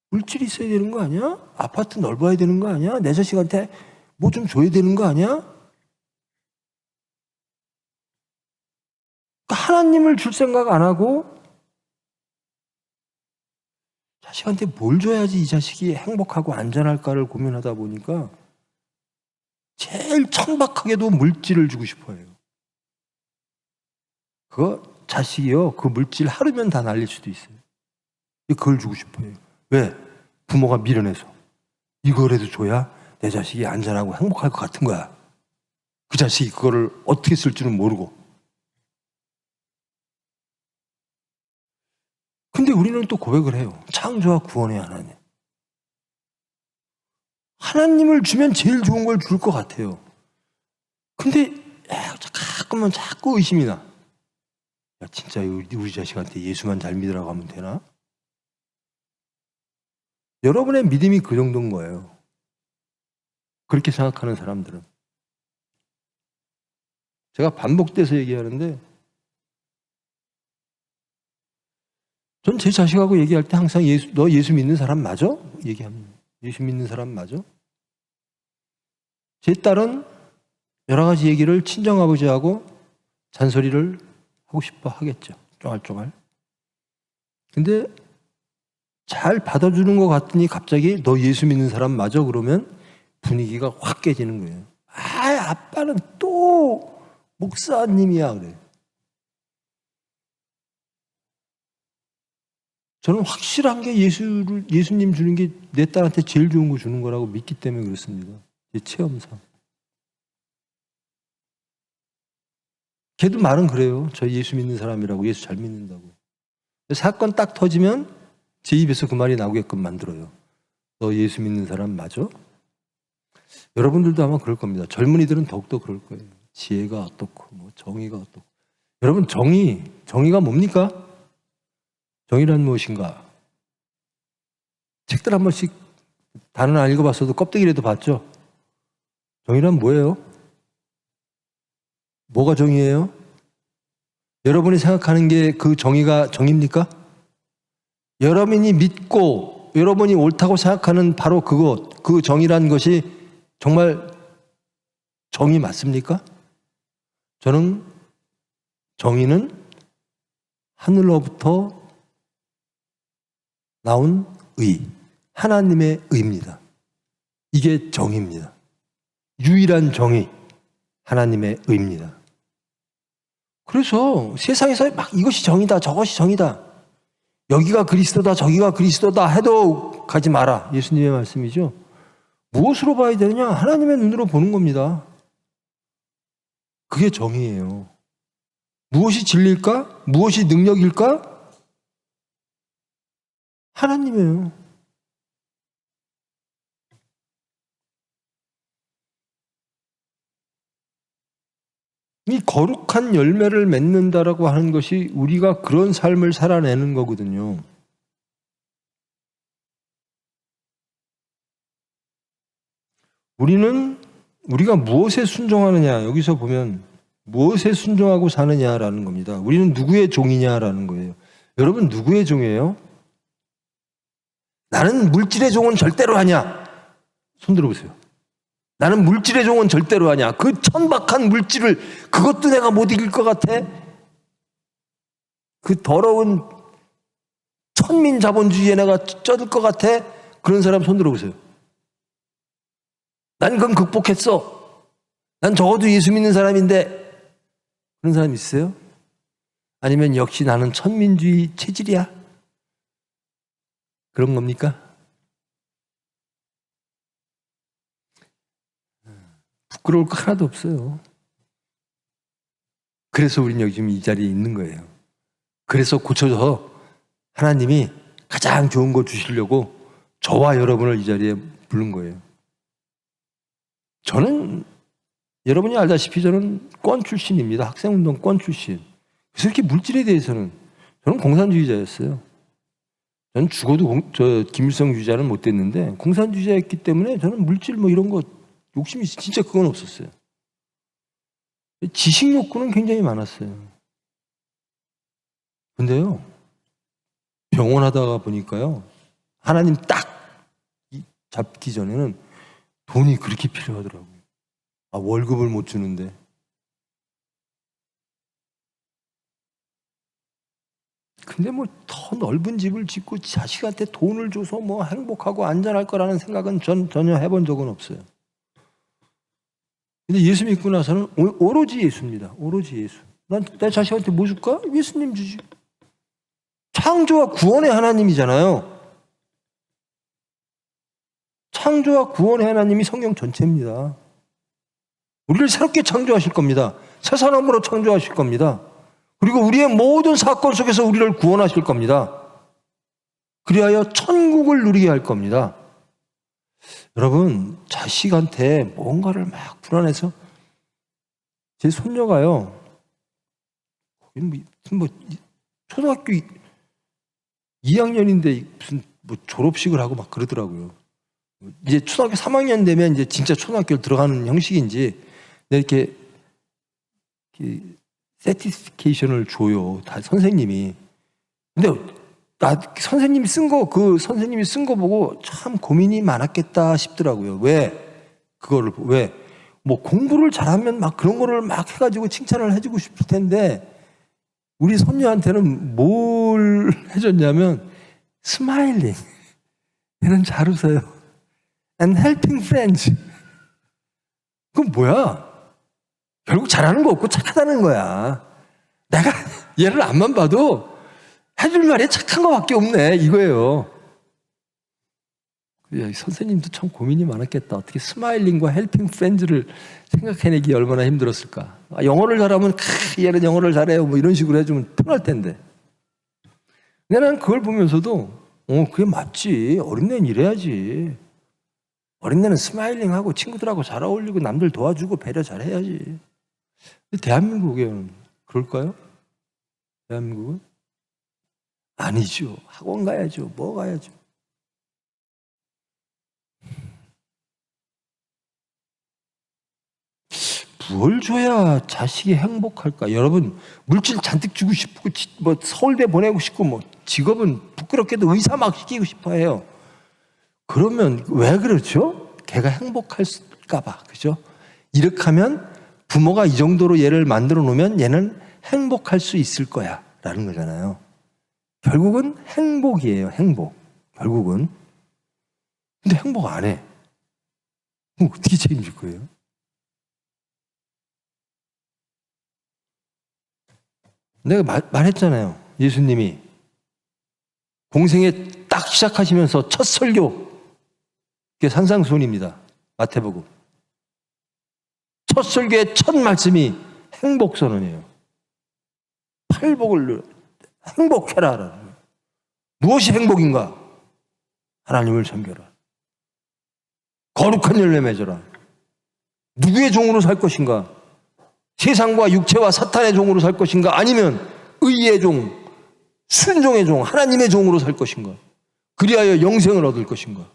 물질이 있어야 되는 거 아니야? 아파트 넓어야 되는 거 아니야? 내 자식한테 뭐 좀 줘야 되는 거 아니야? 하나님을 줄 생각 안 하고 자식한테 뭘 줘야지 이 자식이 행복하고 안전할까를 고민하다 보니까 제일 천박하게도 물질을 주고 싶어요. 그거 자식이요. 그 물질 하루면 다 날릴 수도 있어요. 그걸 주고 싶어요. 왜? 부모가 미련해서. 이거라도 줘야 내 자식이 안전하고 행복할 것 같은 거야. 그 자식이 그거를 어떻게 쓸 줄은 모르고. 근데 우리는 또 고백을 해요. 창조와 구원의 하나님. 하나님을 주면 제일 좋은 걸 줄 것 같아요. 근데 가끔은 자꾸 의심이 나. 야, 진짜 우리 자식한테 예수만 잘 믿으라고 하면 되나? 여러분의 믿음이 그 정도인 거예요. 그렇게 생각하는 사람들은. 제가 반복돼서 얘기하는데 전 제 자식하고 얘기할 때 항상 너 예수 믿는 사람 맞아? 얘기합니다. 예수 믿는 사람 맞아? 제 딸은 여러 가지 얘기를 친정아버지하고 잔소리를 하고 싶어 하겠죠. 쫑알쫑알. 근데 잘 받아주는 것 같더니 갑자기 너 예수 믿는 사람 맞아? 그러면 분위기가 확 깨지는 거예요. 아빠는 또 목사님이야 그래. 저는 확실한 게 예수님 주는 게 내 딸한테 제일 좋은 거 주는 거라고 믿기 때문에 그렇습니다. 제 체험상. 걔도 말은 그래요. 저 예수 믿는 사람이라고, 예수 잘 믿는다고. 사건 딱 터지면 제 입에서 그 말이 나오게끔 만들어요. 너 예수 믿는 사람 맞아? 여러분들도 아마 그럴 겁니다. 젊은이들은 더욱더 그럴 거예요. 지혜가 어떻고, 뭐 정의가 어떻고. 여러분 정의가 뭡니까? 정의란 무엇인가? 책들 한 번씩 단어는 안 읽어봤어도 껍데기라도 봤죠? 정의란 뭐예요? 뭐가 정의예요? 여러분이 생각하는 게 그 정의가 정의입니까? 여러분이 믿고 여러분이 옳다고 생각하는 바로 그것, 그 정의란 것이 정말 정의 맞습니까? 저는 정의는 하늘로부터 나온 의, 하나님의 의입니다. 이게 정의입니다. 유일한 정의, 하나님의 의입니다. 그래서 세상에서 막 이것이 정의다, 저것이 정의다, 여기가 그리스도다, 저기가 그리스도다 해도 가지 마라. 예수님의 말씀이죠. 무엇으로 봐야 되느냐? 하나님의 눈으로 보는 겁니다. 그게 정의예요. 무엇이 진리일까? 무엇이 능력일까? 하나님이에요. 이 거룩한 열매를 맺는다라고 하는 것이 우리가 그런 삶을 살아내는 거거든요. 우리가 무엇에 순종하느냐, 여기서 보면 무엇에 순종하고 사느냐라는 겁니다. 우리는 누구의 종이냐라는 거예요. 여러분 누구의 종이에요? 나는 물질의 종은 절대로 아니야. 손 들어보세요. 나는 물질의 종은 절대로 아니야. 그 천박한 물질을, 그것도 내가 못 이길 것 같아? 그 더러운 천민 자본주의에 내가 쩌들 것 같아? 그런 사람 손 들어보세요. 난 그건 극복했어. 난 적어도 예수 믿는 사람인데. 그런 사람 있어요? 아니면 역시 나는 천민주의 체질이야? 그런 겁니까? 부끄러울 거 하나도 없어요. 그래서 우리는 여기 지금 이 자리에 있는 거예요. 그래서 고쳐서 하나님이 가장 좋은 거 주시려고 저와 여러분을 이 자리에 부른 거예요. 저는 여러분이 알다시피 저는 권 출신입니다. 학생운동 권 출신. 그래서 이렇게 물질에 대해서는 저는 공산주의자였어요. 저는 죽어도 김일성 주의자는 못 됐는데 공산주의자였기 때문에 저는 물질 뭐 이런 거 욕심이 진짜 그건 없었어요. 지식 욕구는 굉장히 많았어요. 근데요, 병원 하다가 보니까요, 하나님 딱 잡기 전에는 돈이 그렇게 필요하더라고요. 월급을 못 주는데. 근데 뭐 더 넓은 집을 짓고 자식한테 돈을 줘서 뭐 행복하고 안전할 거라는 생각은 전혀 해본 적은 없어요. 근데 예수 믿고 나서는 오로지 예수입니다. 오로지 예수. 난 내 자식한테 뭐 줄까? 예수님 주지. 창조와 구원의 하나님이잖아요. 창조와 구원의 하나님이 성경 전체입니다. 우리를 새롭게 창조하실 겁니다. 새 사람으로 창조하실 겁니다. 그리고 우리의 모든 사건 속에서 우리를 구원하실 겁니다. 그리하여 천국을 누리게 할 겁니다. 여러분, 자식한테 뭔가를 막 불안해서 제 손녀가요, 초등학교 2학년인데 무슨 졸업식을 하고 막 그러더라고요. 이제 초등학교 3학년 되면 이제 진짜 초등학교를 들어가는 형식인지 이렇게 세티피케이션을 줘요. 다 선생님이. 근데 선생님이 쓴 거 보고 참 고민이 많았겠다 싶더라고요. 왜? 뭐 공부를 잘하면 막 그런 거를 막 해가지고 칭찬을 해주고 싶을 텐데 우리 손녀한테는 뭘 해줬냐면 스마일링. 얘는 잘 웃어요. And helping friends. 그건 뭐야? 결국 잘하는 거 없고 착하다는 거야. 내가 얘를 앞만 봐도 해줄 말이 착한 거밖에 없네 이거예요. 선생님도 참 고민이 많았겠다. 어떻게 스마일링과 헬핑 프렌즈를 생각해내기 얼마나 힘들었을까. 영어를 잘하면 얘는 영어를 잘해요 뭐 이런 식으로 해주면 편할 텐데. 나는 그걸 보면서도 그게 맞지. 어린애는 이래야지. 어린애는 스마일링하고 친구들하고 잘 어울리고 남들 도와주고 배려 잘해야지. 대한민국에는 그럴까요? 대한민국은? 아니죠. 학원 가야죠. 뭐 가야죠. 뭘 줘야 자식이 행복할까? 여러분, 물질 잔뜩 주고 싶고, 뭐 서울대 보내고 싶고, 뭐 직업은 부끄럽게도 의사 막 시키고 싶어 해요. 그러면 왜 그렇죠? 걔가 행복할까봐, 그죠? 이렇게 하면 부모가 이 정도로 얘를 만들어 놓으면 얘는 행복할 수 있을 거야. 라는 거잖아요. 결국은 행복이에요, 행복. 결국은. 근데 행복 안 해. 그럼 어떻게 책임질 거예요? 내가 말했잖아요. 예수님이 공생에 딱 시작하시면서 첫 설교, 그게 산상수훈입니다. 마태복음. 첫 설교의 첫 말씀이 행복선언이에요. 팔복을 누려. 행복해라. 무엇이 행복인가? 하나님을 섬겨라. 거룩한 열매 맺어라. 누구의 종으로 살 것인가? 세상과 육체와 사탄의 종으로 살 것인가? 아니면 의의 종, 순종의 종, 하나님의 종으로 살 것인가? 그리하여 영생을 얻을 것인가?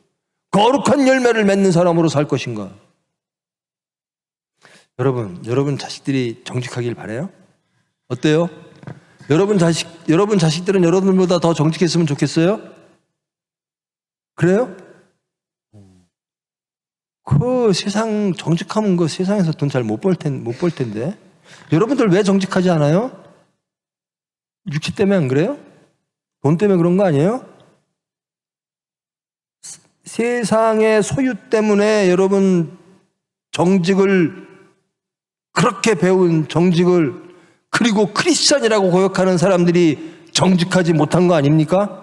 거룩한 열매를 맺는 사람으로 살 것인가? 여러분 자식들이 정직하길 바라요? 어때요? 여러분 자식들은 여러분보다 더 정직했으면 좋겠어요? 그래요? 그 세상 정직하면 그 세상에서 돈 잘 못 벌 텐데. 여러분들 왜 정직하지 않아요? 육체 때문에 안 그래요? 돈 때문에 그런 거 아니에요? 세상의 소유 때문에 여러분 정직을 그렇게 배운 정직을 그리고 크리스찬이라고 고백하는 사람들이 정직하지 못한 거 아닙니까?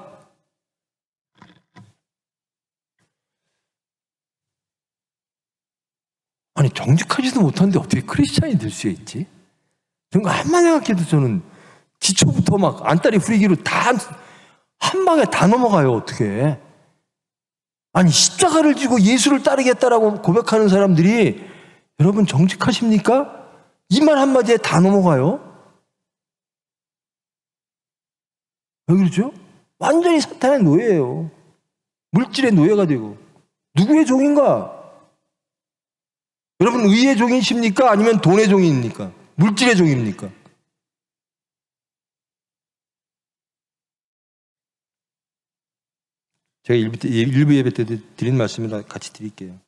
아니 정직하지도 못한데 어떻게 크리스찬이 될 수 있지? 그런 거 한만 생각해도 저는 기초부터 막 안다리 후리기로 다 한 방에 다 넘어가요. 어떻게? 아니 십자가를 지고 예수를 따르겠다라고 고백하는 사람들이 여러분 정직하십니까? 이 말 한마디에 다 넘어가요. 왜 그러죠? 완전히 사탄의 노예예요. 물질의 노예가 되고. 누구의 종인가? 여러분 의의 종이십니까? 아니면 돈의 종입니까? 물질의 종입니까? 제가 일부 예배 때 드린 말씀이라 같이 드릴게요.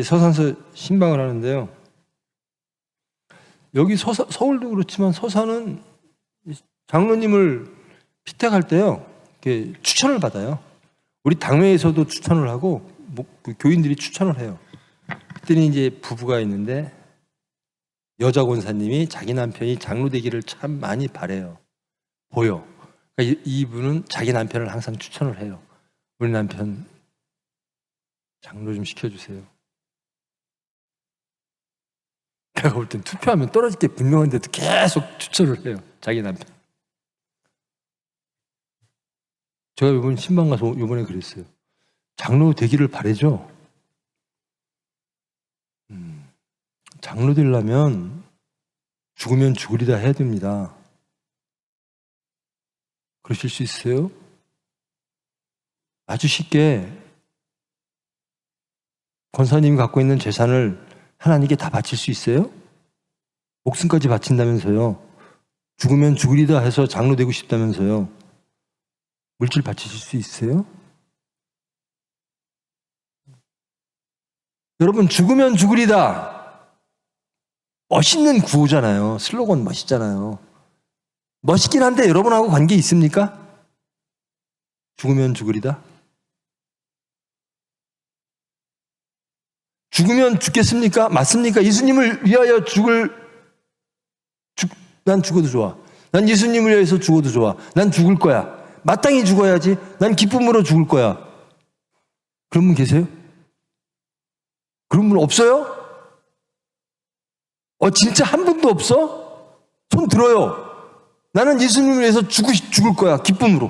서산서 신방을 하는데요. 여기 서울도 그렇지만 서산은 장로님을 피택할 때요. 이렇게 추천을 받아요. 우리 당회에서도 추천을 하고 교인들이 추천을 해요. 그때는 이제 부부가 있는데 여자 권사님이 자기 남편이 장로 되기를 참 많이 바래요. 보여. 그러니까 이분은 자기 남편을 항상 추천을 해요. 우리 남편 장로 좀 시켜주세요. 내가 볼 땐 투표하면 떨어질 게 분명한데도 계속 추천을 해요. 자기 남편. 제가 이번 신방 가서 이번에 그랬어요. 장로 되기를 바라죠. 장로 되려면 죽으면 죽으리다 해야 됩니다. 그러실 수 있어요? 아주 쉽게 권사님이 갖고 있는 재산을 하나님께 다 바칠 수 있어요? 목숨까지 바친다면서요. 죽으면 죽으리다 해서 장로 되고 싶다면서요. 물질 바치실 수 있어요? 여러분, 죽으면 죽으리다. 멋있는 구호잖아요. 슬로건 멋있잖아요. 멋있긴 한데 여러분하고 관계 있습니까? 죽으면 죽으리다. 죽으면 죽겠습니까? 맞습니까? 예수님을 위하여 난 죽어도 좋아. 난 예수님을 위해서 죽어도 좋아. 난 죽을 거야. 마땅히 죽어야지. 난 기쁨으로 죽을 거야. 그런 분 계세요? 그런 분 없어요? 진짜 한 분도 없어? 손 들어요. 나는 예수님을 위해서 죽을 거야. 기쁨으로.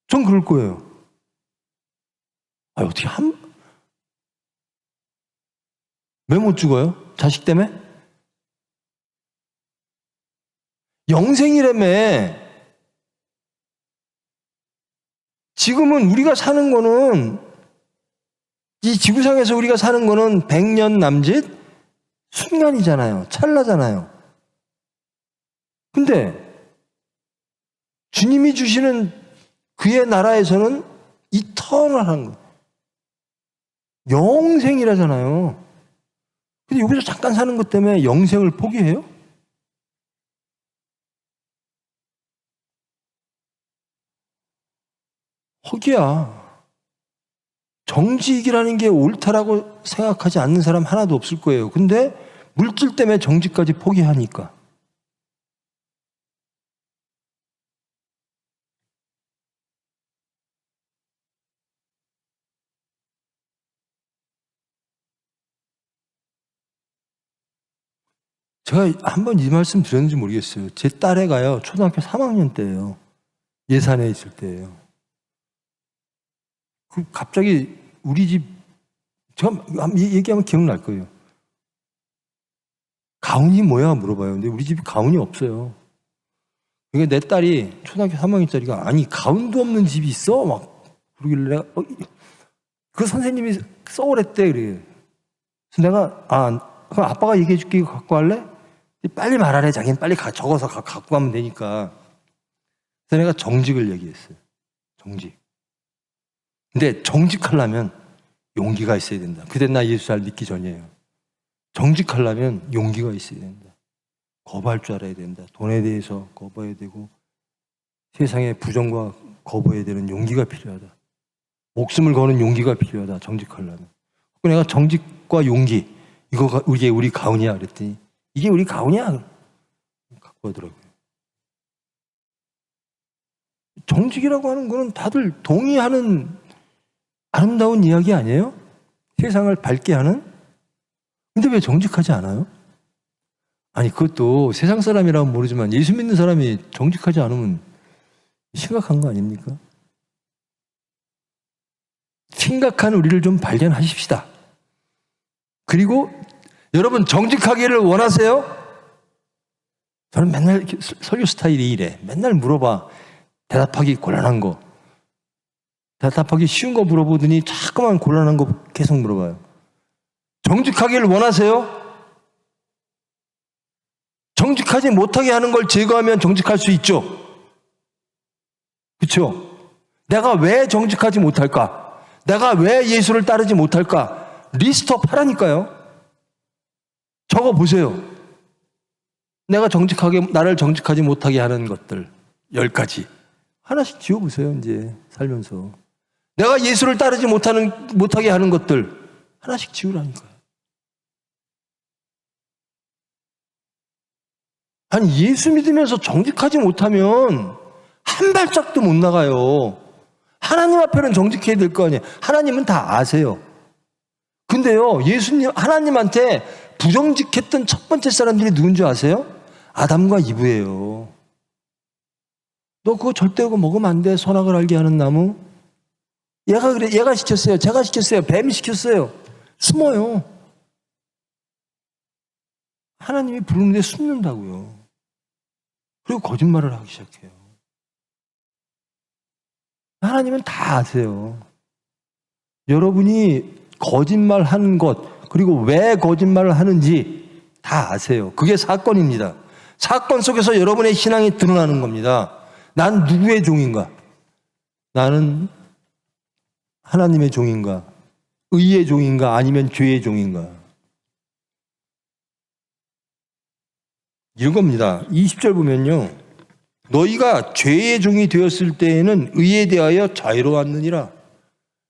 전 그럴 거예요. 어떻게 왜 못 죽어요? 자식 때문에? 영생이라며. 지금은 우리가 사는 거는, 이 지구상에서 우리가 사는 거는 100년 남짓 순간이잖아요. 찰나잖아요. 근데 주님이 주시는 그의 나라에서는 이터널한 거, 영생이라잖아요. 근데 여기서 잠깐 사는 것 때문에 영생을 포기해요? 허기야. 정직이라는 게 옳다라고 생각하지 않는 사람 하나도 없을 거예요. 근데 물질 때문에 정직까지 포기하니까. 제가 한번 이 말씀 드렸는지 모르겠어요. 제 딸애가요, 초등학교 3학년 때예요. 예산에 있을 때예요. 갑자기 우리 집, 제가 얘기하면 기억날 거예요. 가훈이 뭐야? 물어봐요. 근데 우리 집에 가훈이 없어요. 그러니까 내 딸이 초등학교 3학년짜리가 아니 가훈도 없는 집이 있어? 막 그러길래 그 선생님이 써오랬대. 그래. 그래서 내가 그럼 아빠가 얘기해 줄게. 이거 갖고 갈래? 빨리 말하래. 자기는 빨리 적어서 갖고 가면 되니까. 그래서 내가 정직을 얘기했어요. 정직. 근데 정직하려면 용기가 있어야 된다. 그때 나 예수 잘 믿기 전이에요. 정직하려면 용기가 있어야 된다. 거부할 줄 알아야 된다. 돈에 대해서 거부해야 되고 세상의 부정과 거부해야 되는 용기가 필요하다. 목숨을 거는 용기가 필요하다. 정직하려면. 내가 정직과 용기, 이게 우리 가훈이야 그랬더니 이게 우리 가훈이야 갖고 가더라고요. 정직이라고 하는 거는 다들 동의하는 아름다운 이야기 아니에요? 세상을 밝게 하는? 근데 왜 정직하지 않아요? 아니 그것도 세상 사람이라면 모르지만 예수 믿는 사람이 정직하지 않으면 심각한 거 아닙니까? 심각한 우리를 좀 발견하십시다. 그리고 여러분 정직하기를 원하세요? 저는 맨날 설교 스타일이 이래. 맨날 물어봐. 대답하기 곤란한 거. 대답하기 쉬운 거 물어보더니 자꾸만 곤란한 거 계속 물어봐요. 정직하기를 원하세요? 정직하지 못하게 하는 걸 제거하면 정직할 수 있죠. 그렇죠? 내가 왜 정직하지 못할까? 내가 왜 예수를 따르지 못할까? 리스트업 하라니까요. 적어보세요. 나를 정직하지 못하게 하는 것들 10가지 하나씩 지워보세요. 이제 살면서 내가 예수를 따르지 못하게 하는 것들 하나씩 지우라니까요. 아니 예수 믿으면서 정직하지 못하면 한 발짝도 못 나가요. 하나님 앞에는 정직해야 될 거 아니에요. 하나님은 다 아세요. 근데요, 하나님한테 부정직했던 첫 번째 사람들이 누군지 아세요? 아담과 이브예요. 너 그거 절대 그거 먹으면 안 돼. 선악을 알게 하는 나무. 얘가 시켰어요. 제가 시켰어요. 뱀이 시켰어요. 숨어요. 하나님이 부르는데 숨는다고요. 그리고 거짓말을 하기 시작해요. 하나님은 다 아세요. 여러분이 거짓말하는 것, 그리고 왜 거짓말을 하는지 다 아세요. 그게 사건입니다. 사건 속에서 여러분의 신앙이 드러나는 겁니다. 난 누구의 종인가? 나는 하나님의 종인가? 의의 종인가? 아니면 죄의 종인가? 이런 겁니다. 20절 보면요. 너희가 죄의 종이 되었을 때에는 의에 대하여 자유로웠느니라.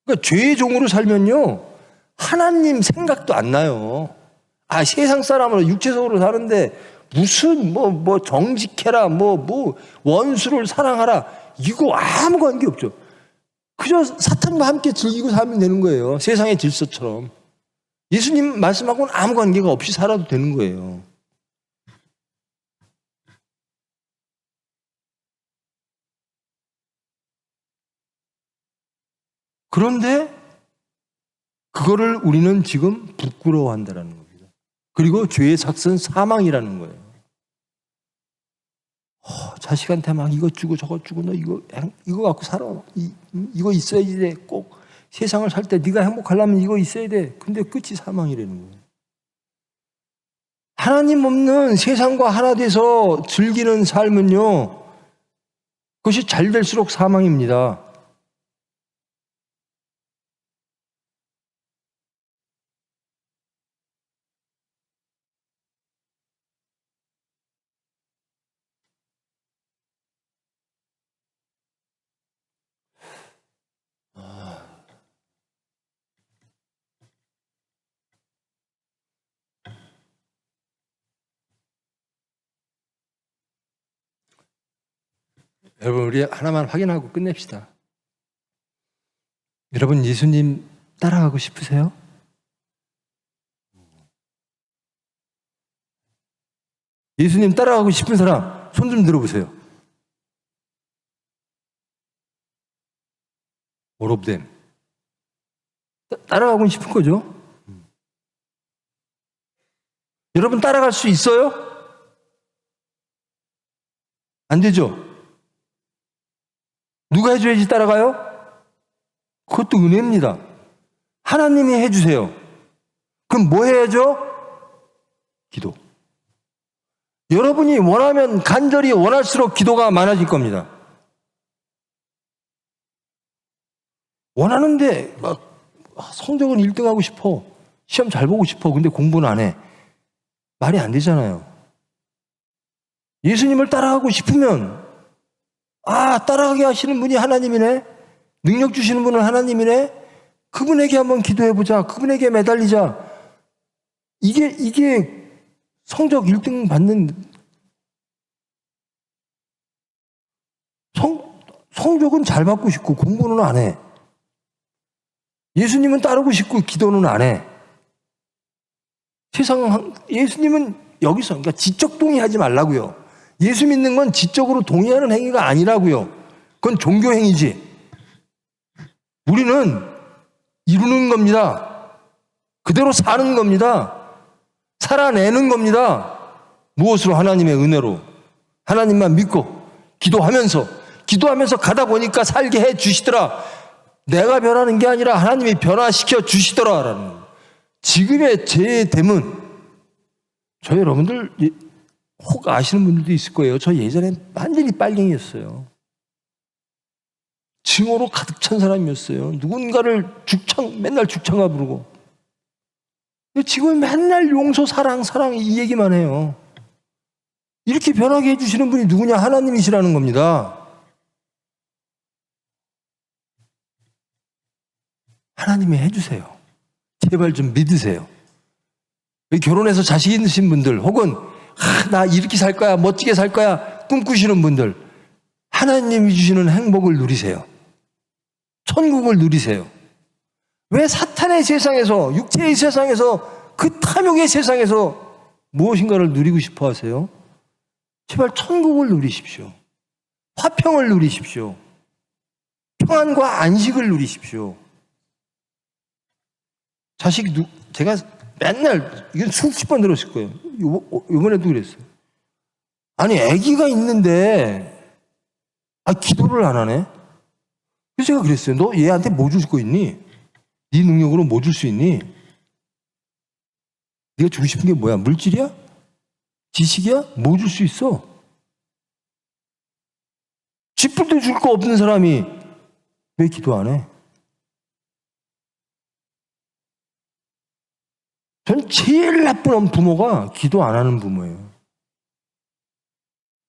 그러니까 죄의 종으로 살면요. 하나님 생각도 안 나요. 아, 세상 사람으로 육체적으로 사는데 무슨 뭐 정직해라, 원수를 사랑하라. 이거 아무 관계 없죠. 그저 사탄과 함께 즐기고 살면 되는 거예요. 세상의 질서처럼. 예수님 말씀하고는 아무 관계가 없이 살아도 되는 거예요. 그런데 그거를 우리는 지금 부끄러워한다는 겁니다. 그리고 죄의 삭은 사망이라는 거예요. 자식한테 막 이것 주고 저것 주고 너 이거 갖고 살아. 이거 있어야지 돼. 꼭 세상을 살 때 네가 행복하려면 이거 있어야 돼. 근데 끝이 사망이라는 거예요. 하나님 없는 세상과 하나 돼서 즐기는 삶은요. 그것이 잘 될수록 사망입니다. 여러분, 우리 하나만 확인하고 끝냅시다. 여러분, 예수님 따라가고 싶으세요? 예수님 따라가고 싶은 사람 손 좀 들어보세요. 오롭댐 따라가고 싶은 거죠. 여러분 따라갈 수 있어요? 안 되죠. 누가 해줘야지 따라가요? 그것도 은혜입니다. 하나님이 해주세요. 그럼 뭐 해야죠? 기도. 여러분이 원하면 간절히 원할수록 기도가 많아질 겁니다. 원하는데 막 성적은 1등 하고 싶어. 시험 잘 보고 싶어. 근데 공부는 안 해. 말이 안 되잖아요. 예수님을 따라가고 싶으면 따라가게 하시는 분이 하나님이네. 능력 주시는 분은 하나님이네. 그분에게 한번 기도해보자. 그분에게 매달리자. 이게 성적 1등 받는 성적은 잘 받고 싶고 공부는 안 해. 예수님은 따르고 싶고 기도는 안 해. 예수님은 여기서 그러니까 지적 동의하지 말라고요. 예수 믿는 건 지적으로 동의하는 행위가 아니라고요. 그건 종교 행위지. 우리는 이루는 겁니다. 그대로 사는 겁니다. 살아내는 겁니다. 무엇으로? 하나님의 은혜로. 하나님만 믿고 기도하면서 가다 보니까 살게 해 주시더라. 내가 변하는 게 아니라 하나님이 변화시켜 주시더라라는. 지금의 제 됨은 저 여러분들 혹 아시는 분들도 있을 거예요. 저 예전엔 완전히 빨갱이였어요. 증오로 가득 찬 사람이었어요. 누군가를 맨날 죽창가 부르고. 지금 맨날 용서, 사랑 이 얘기만 해요. 이렇게 변하게 해주시는 분이 누구냐? 하나님이시라는 겁니다. 하나님이 해주세요. 제발 좀 믿으세요. 결혼해서 자식 있으신 분들 혹은 나 이렇게 살 거야, 멋지게 살 거야 꿈꾸시는 분들, 하나님이 주시는 행복을 누리세요. 천국을 누리세요. 왜 사탄의 세상에서, 육체의 세상에서, 그 탐욕의 세상에서 무엇인가를 누리고 싶어 하세요? 제발 천국을 누리십시오. 화평을 누리십시오. 평안과 안식을 누리십시오. 제가 맨날, 이건 수십 번 들었을 거예요. 요번에도 그랬어요. 아니, 아기가 있는데, 기도를 안 하네? 그래서 제가 그랬어요. 너 얘한테 뭐 줄 거 있니? 네 능력으로 뭐 줄 수 있니? 네가 주고 싶은 게 뭐야? 물질이야? 지식이야? 뭐 줄 수 있어? 쥐뿔도 줄 거 없는 사람이 왜 기도 안 해? 전 제일 나쁜 부모가 기도 안 하는 부모예요.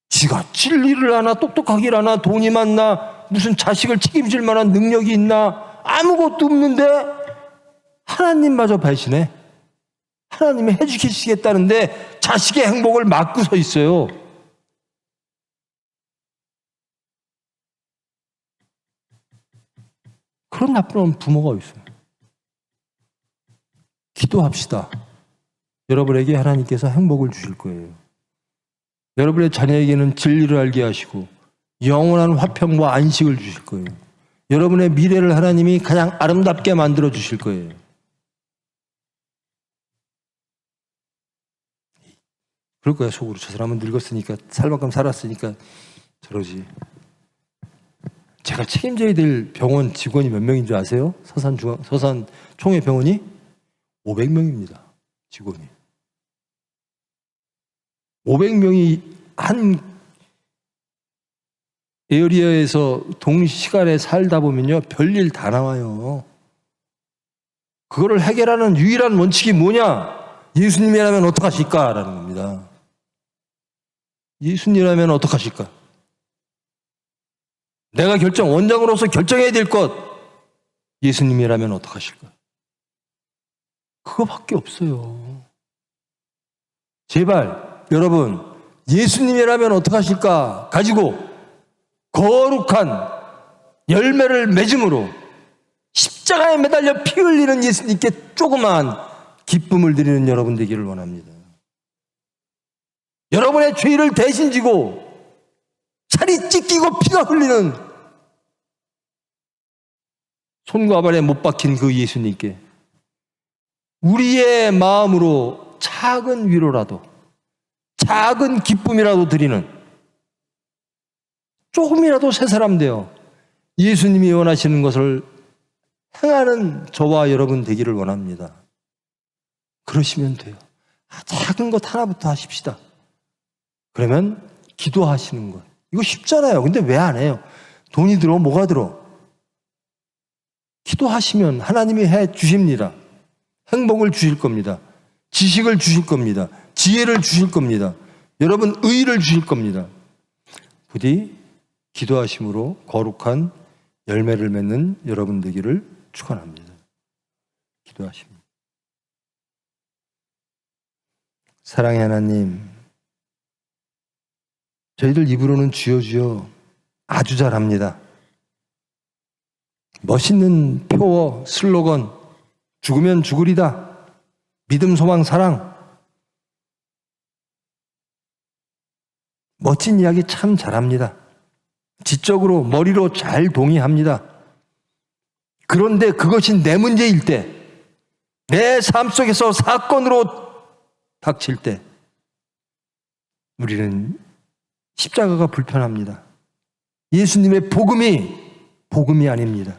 지가 진리를 하나, 똑똑하기를 하나, 돈이 많나, 무슨 자식을 책임질 만한 능력이 있나, 아무것도 없는데 하나님마저 배신해. 하나님이 해주시겠다는데 자식의 행복을 막고 서 있어요. 그런 나쁜 부모가 있어요. 기도합시다. 여러분에게 하나님께서 행복을 주실 거예요. 여러분의 자녀에게는 진리를 알게 하시고 영원한 화평과 안식을 주실 거예요. 여러분의 미래를 하나님이 가장 아름답게 만들어 주실 거예요. 그럴 거야, 속으로. 저 사람은 늙었으니까, 살 만큼 살았으니까 저러지. 제가 책임져야 될 병원 직원이 몇 명인 줄 아세요? 서산 총회 병원이 500명입니다. 직원이. 500명이 한 에어리어에서 동시간에 살다 보면요, 별일 다 나와요. 그거를 해결하는 유일한 원칙이 뭐냐? 예수님이라면 어떡하실까? 라는 겁니다. 예수님이라면 어떡하실까? 내가 원장으로서 결정해야 될 것, 예수님이라면 어떡하실까? 그거밖에 없어요. 제발 여러분, 예수님이라면 어떡하실까 가지고 거룩한 열매를 맺음으로 십자가에 매달려 피 흘리는 예수님께 조그마한 기쁨을 드리는 여러분 되기를 원합니다. 여러분의 죄를 대신 지고 살이 찢기고 피가 흘리는 손과 발에 못 박힌 그 예수님께 우리의 마음으로 작은 위로라도, 작은 기쁨이라도 드리는, 조금이라도 새 사람 되어 예수님이 원하시는 것을 행하는 저와 여러분 되기를 원합니다. 그러시면 돼요. 작은 것 하나부터 하십시다. 그러면 기도하시는 것. 이거 쉽잖아요. 근데 왜 안 해요? 돈이 들어, 뭐가 들어? 기도하시면 하나님이 해 주십니다. 행복을 주실 겁니다. 지식을 주실 겁니다. 지혜를 주실 겁니다. 여러분 의를 주실 겁니다. 부디 기도하심으로 거룩한 열매를 맺는 여러분 되기를 축원합니다. 기도하십니다. 사랑의 하나님, 저희들 입으로는 주여 주여 아주 잘합니다. 멋있는 표어, 슬로건, 죽으면 죽으리다, 믿음, 소망, 사랑, 멋진 이야기 참 잘합니다. 지적으로, 머리로 잘 동의합니다. 그런데 그것이 내 문제일 때, 내 삶 속에서 사건으로 닥칠 때 우리는 십자가가 불편합니다. 예수님의 복음이 아닙니다.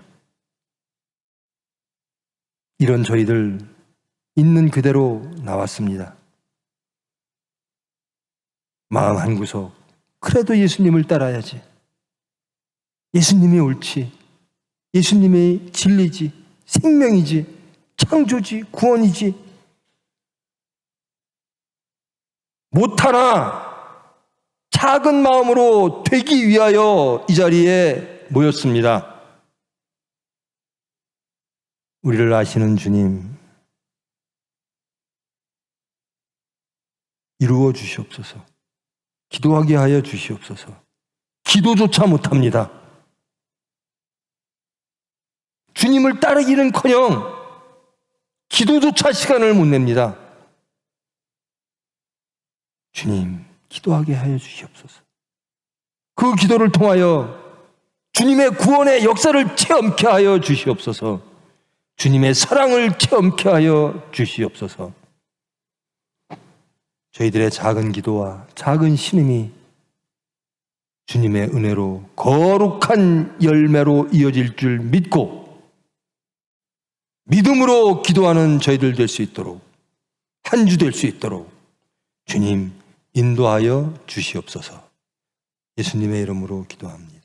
이런 저희들 있는 그대로 나왔습니다. 마음 한구석, 그래도 예수님을 따라야지. 예수님이 옳지. 예수님이 진리지, 생명이지, 창조지, 구원이지. 못하나 작은 마음으로 되기 위하여 이 자리에 모였습니다. 우리를 아시는 주님, 이루어 주시옵소서. 기도하게 하여 주시옵소서. 기도조차 못합니다. 주님을 따르기는커녕 기도조차 시간을 못 냅니다. 주님, 기도하게 하여 주시옵소서. 그 기도를 통하여 주님의 구원의 역사를 체험케 하여 주시옵소서. 주님의 사랑을 체험케 하여 주시옵소서. 저희들의 작은 기도와 작은 신음이 주님의 은혜로 거룩한 열매로 이어질 줄 믿고 믿음으로 기도하는 저희들 될 수 있도록, 한 주 될 수 있도록 주님 인도하여 주시옵소서. 예수님의 이름으로 기도합니다.